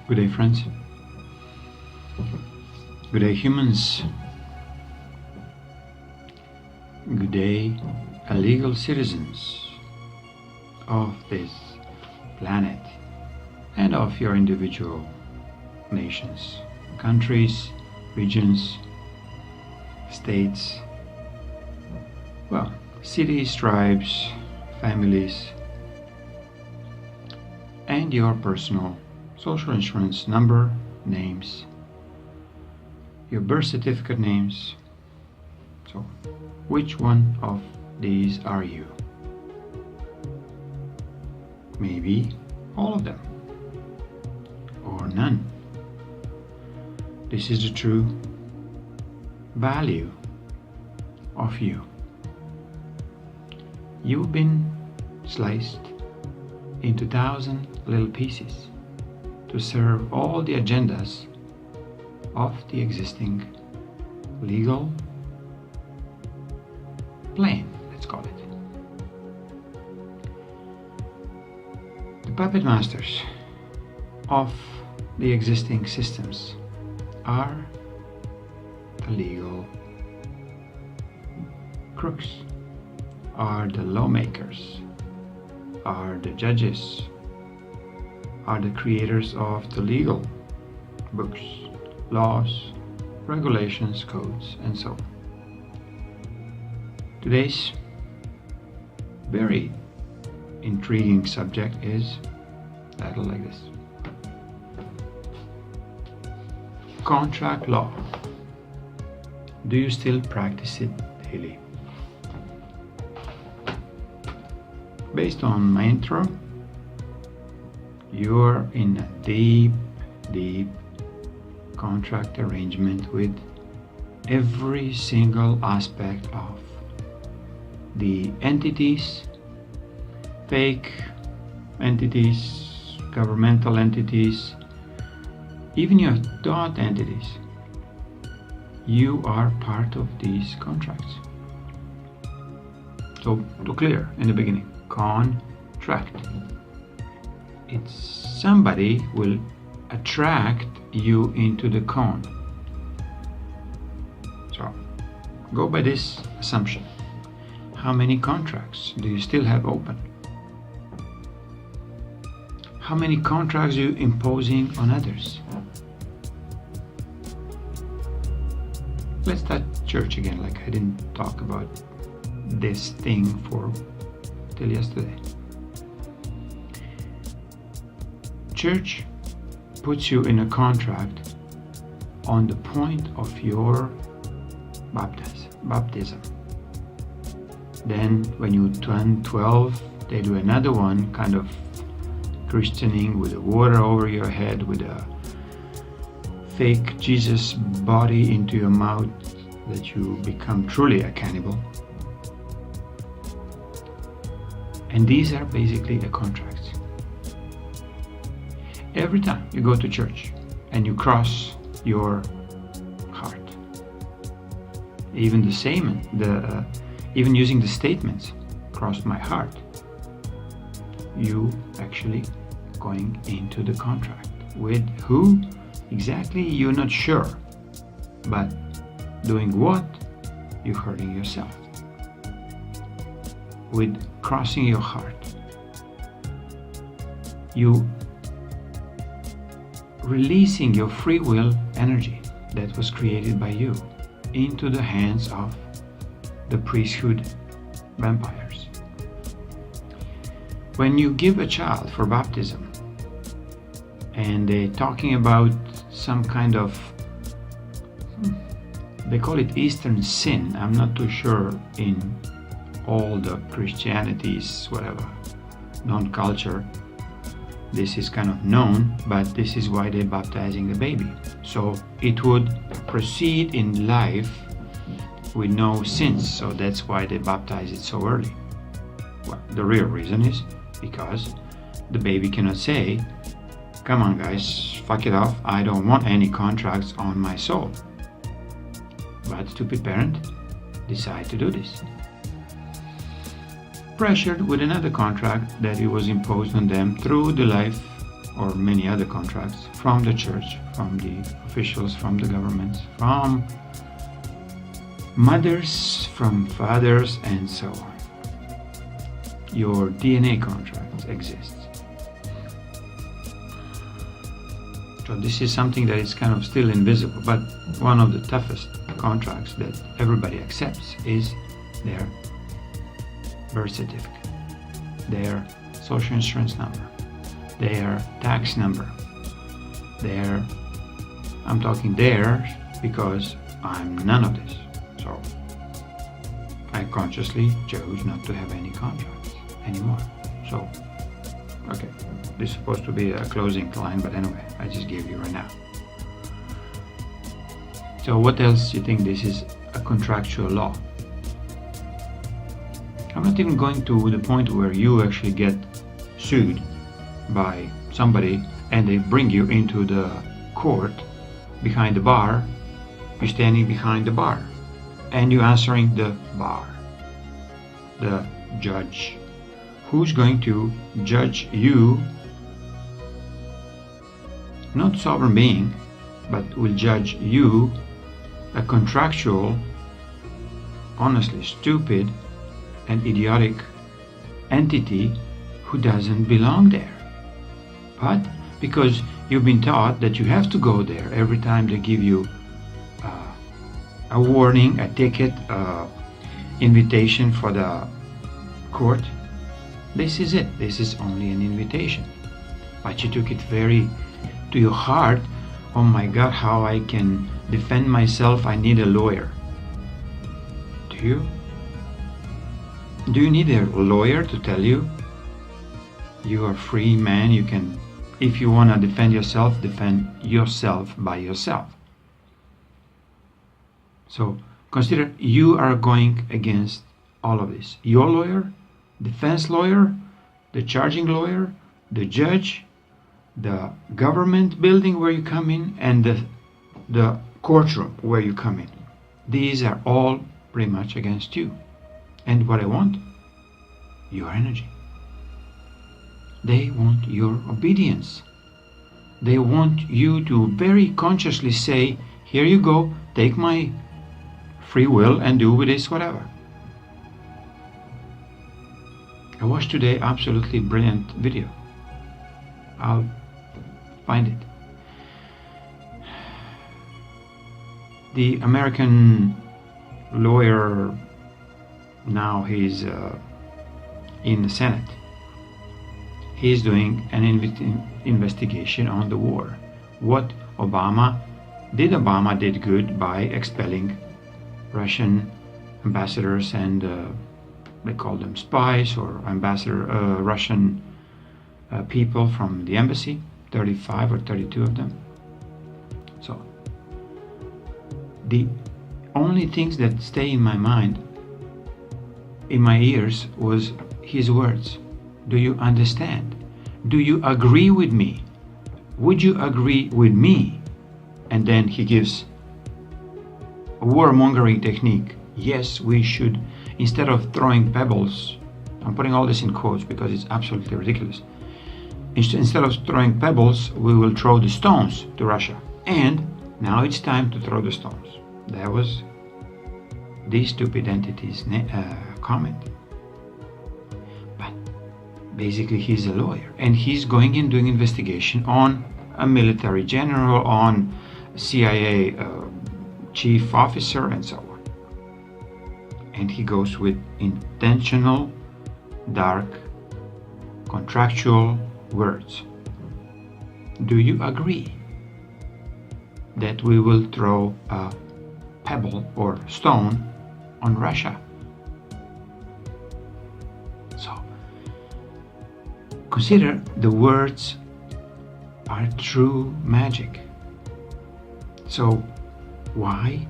Good day, friends. Good day, humans. Good day, legal citizens of this planet and of your individual nations, countries, regions, states, well, cities, tribes, families, and your personal social insurance number, names, your birth certificate names. So, which one of these are you? Maybe all of them, or none. This is the true value of you. You've been sliced into 1,000 little pieces to serve all the agendas of the existing legal plane, let's call it. The puppet masters of the existing systems are the legal crooks, are the lawmakers, are the judges, are the creators of the legal books, laws, regulations, codes, and so on. Today's very intriguing subject is titled like this: Contract Law. Do you still practice it daily? Based on my intro, you're in a deep contract arrangement with every single aspect of the entities, fake entities, governmental entities, even your thought entities. You are part of these contracts. So, to clear in the beginning, contract. It's somebody will attract you into the con. So, go by this assumption. How many contracts do you still have open? How many contracts are you imposing on others? Let's start church again, like I didn't talk about this thing till yesterday. Church puts you in a contract on the point of your baptism. Then when you turn 12, they do another one, kind of Christianing with the water over your head, with a fake Jesus body into your mouth, that you become truly a cannibal. And these are basically the contracts. Every time you go to church and you cross your heart, even even using the statements, cross my heart, you actually going into the contract. With who exactly, you're not sure, but doing what, you're hurting yourself. With crossing your heart, you releasing your free will energy that was created by you into the hands of the priesthood vampires. When you give a child for baptism and they're talking about some kind of, they call it Eastern sin. I'm not too sure in all the Christianities, whatever, non-culture, this is kind of known, but this is why they're baptizing the baby. So it would proceed in life with no sins, so that's why they baptize it so early. Well, the real reason is because the baby cannot say, come on guys, fuck it off, I don't want any contracts on my soul. But stupid parent decide to do this. Pressured with another contract that it was imposed on them through the life or many other contracts from the church, from the officials, from the governments, from mothers, from fathers, and so on. Your DNA contract exists. So this is something that is kind of still invisible, but one of the toughest contracts that everybody accepts is their birth certificate, their social insurance number, their tax number, I'm talking theirs because I'm none of this. So I consciously chose not to have any contracts anymore. So, okay, this is supposed to be a closing line, but anyway, I just gave you right now. So what else do you think this is a contractual law? I'm not even going to the point where you actually get sued by somebody and they bring you into the court behind the bar. You're standing behind the bar and you're answering the bar, the judge. Who's going to judge you? Not sovereign being, but will judge you, a contractual, honestly stupid and idiotic entity who doesn't belong there. But because you've been taught that you have to go there every time they give you a warning, a ticket, invitation for the court, this is it. This is only an invitation. But you took it very to your heart. Oh my God, how I can defend myself. I need a lawyer. Do you? Do you need a lawyer to tell you you are a free man? You can, if you want to defend yourself by yourself. So consider you are going against all of this. Your lawyer, defense lawyer, the charging lawyer, the judge, the government building where you come in, and the courtroom where you come in. These are all pretty much against you. And what I want? Your energy. They want your obedience. They want you to very consciously say, here you go, take my free will and do with this whatever. I watched today absolutely brilliant video. I'll find it. The American lawyer, now he's in the Senate. He's doing an investigation on the war. What Obama did good by expelling Russian ambassadors and they call them spies or Russian people from the embassy, 35 or 32 of them. So the only things that stay in my mind, in my ears, was his words. Do you understand? Do you agree with me? Would you agree with me? And then he gives a warmongering technique. Yes, we should, instead of throwing pebbles, I'm putting all this in quotes because it's absolutely ridiculous. Instead of throwing pebbles, we will throw the stones to Russia. And now it's time to throw the stones. That was these stupid entities' comment. But basically he's a lawyer and he's going in doing investigation on a military general, on CIA chief officer, and so on. And he goes with intentional, dark, contractual words. Do you agree that we will throw a pebble or stone on Russia? So consider the words are true magic. So why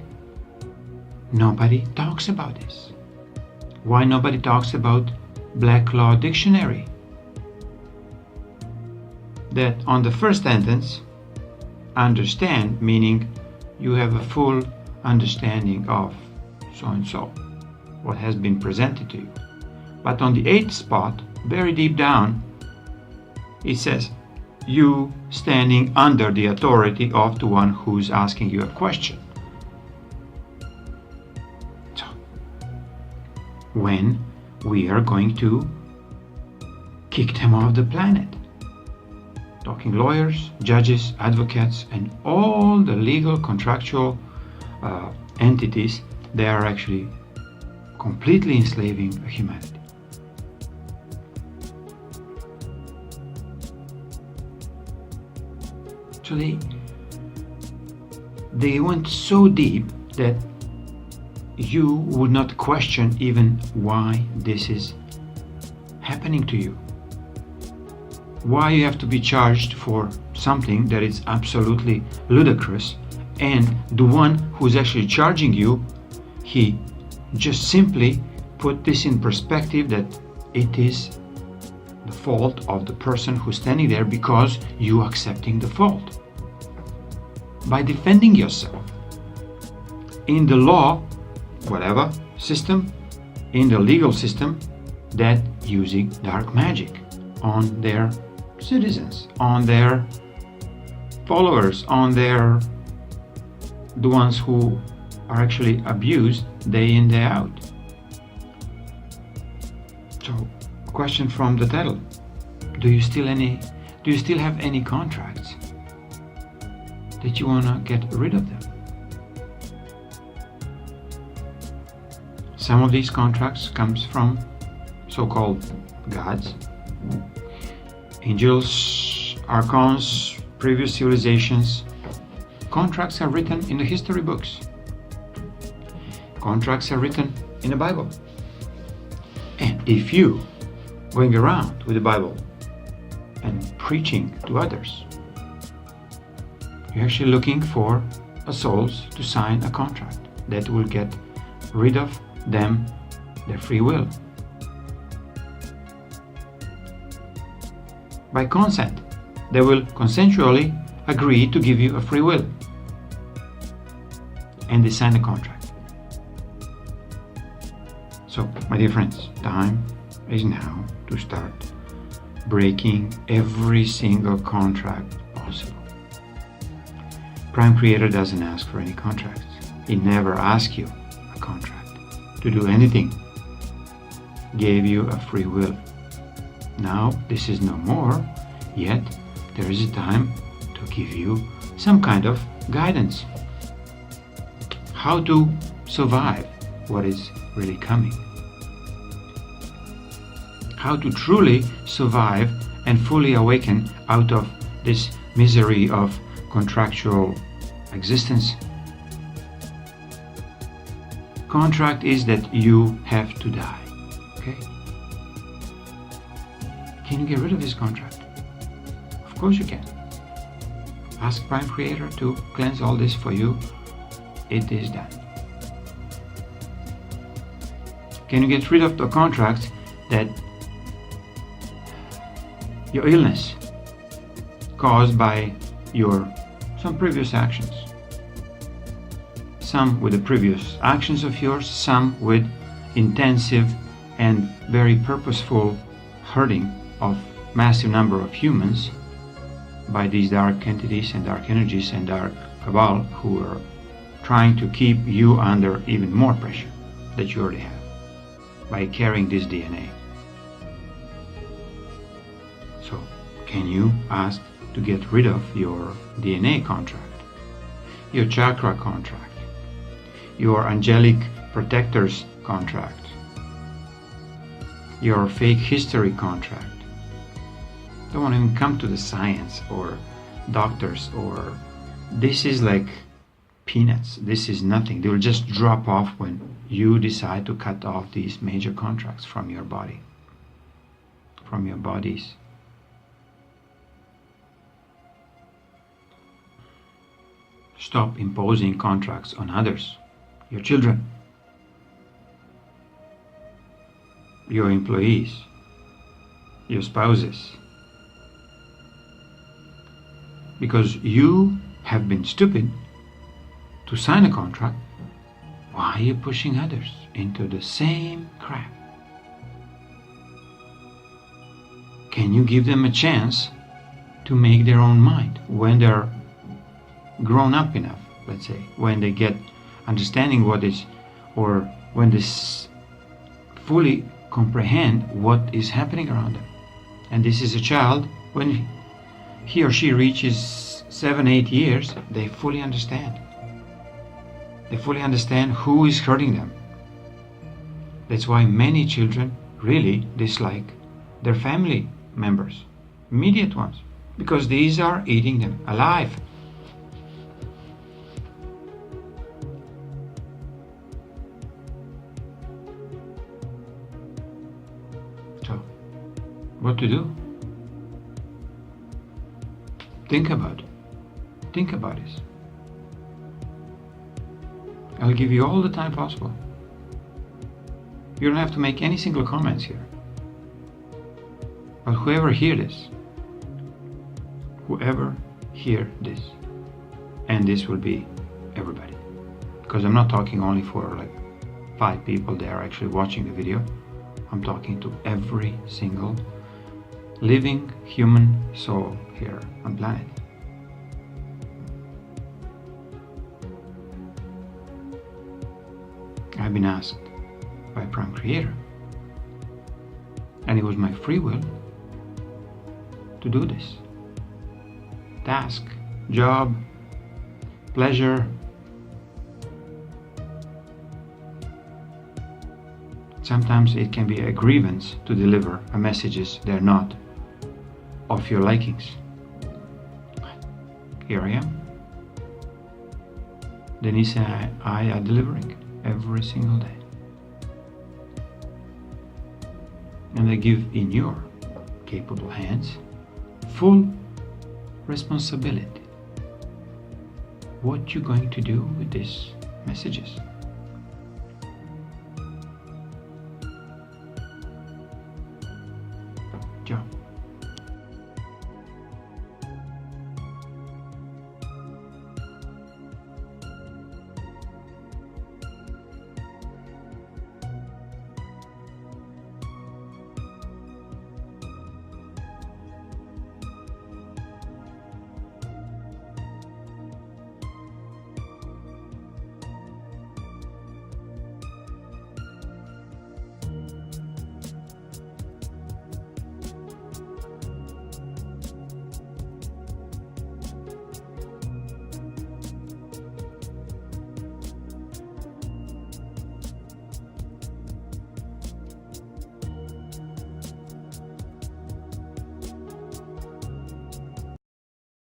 nobody talks about this? Why nobody talks about Black Law Dictionary? That on the first sentence, understand, meaning you have a full understanding of so and so, what has been presented to you. But on the 8th spot, very deep down, it says, you standing under the authority of the one who's asking you a question. So, when we are going to kick them off the planet? Talking lawyers, judges, advocates, and all the legal contractual entities, they are actually completely enslaving humanity. So they went so deep that you would not question even why this is happening to you. Why you have to be charged for something that is absolutely ludicrous, and the one who's actually charging you, he just simply put this in perspective that it is the fault of the person who's standing there because you accepting the fault. By defending yourself in the law, whatever system, in the legal system, that using dark magic on their citizens, on their followers, on the ones who are actually abused day in, day out. So, question from the title: Do you still have any contracts that you want to get rid of them? Some of these contracts comes from so-called gods, angels, archons, previous civilizations. Contracts are written in the history books. Contracts are written in the Bible. And if you going around with the Bible and preaching to others, you're actually looking for souls to sign a contract that will get rid of them, their free will. By consent, they will consensually agree to give you a free will. And they sign a contract. So, my dear friends, time is now to start breaking every single contract possible. Prime Creator doesn't ask for any contracts. He never asks you a contract to do anything. Gave you a free will. Now this is no more, yet there is a time to give you some kind of guidance. How to survive what is really coming. How to truly survive and fully awaken out of this misery of contractual existence. Contract is that you have to die. Okay? Can you get rid of this contract? Of course you can. Ask Prime Creator to cleanse all this for you. It is done. Can you get rid of the contract that your illness caused by some previous actions? Some with the previous actions of yours, some with intensive and very purposeful hurting of massive number of humans by these dark entities and dark energies and dark cabal who are trying to keep you under even more pressure that you already have by carrying this DNA. So, can you ask to get rid of your DNA contract, your chakra contract, your angelic protectors contract, your fake history contract? Don't want to even come to the science or doctors, or this is like peanuts. This is nothing. They will just drop off when you decide to cut off these major contracts from your body, from your bodies. Stop imposing contracts on others, your children, your employees, your spouses. Because you have been stupid to sign a contract, why are you pushing others into the same crap? Can you give them a chance to make their own mind when they're grown up enough, let's say, when they get understanding what is, or when they fully comprehend what is happening around them. And this is a child, when he or she reaches 7, 8 years, they fully understand. They fully understand who is hurting them. That's why many children really dislike their family members, immediate ones, because these are eating them alive. So, what to do? Think about it. Think about this. I'll give you all the time possible. You don't have to make any single comments here. But whoever hear this, and this will be everybody, because I'm not talking only for like 5 people that are actually watching the video. I'm talking to every single living human soul here on planet. I've been asked by Prime Creator, and it was my free will to do this. Task, job, pleasure. Sometimes it can be a grievance to deliver a messages that are not of your likings. Here I am. Denise and I are delivering every single day. And I give in your capable hands full responsibility. What you're going to do with these messages. Ciao.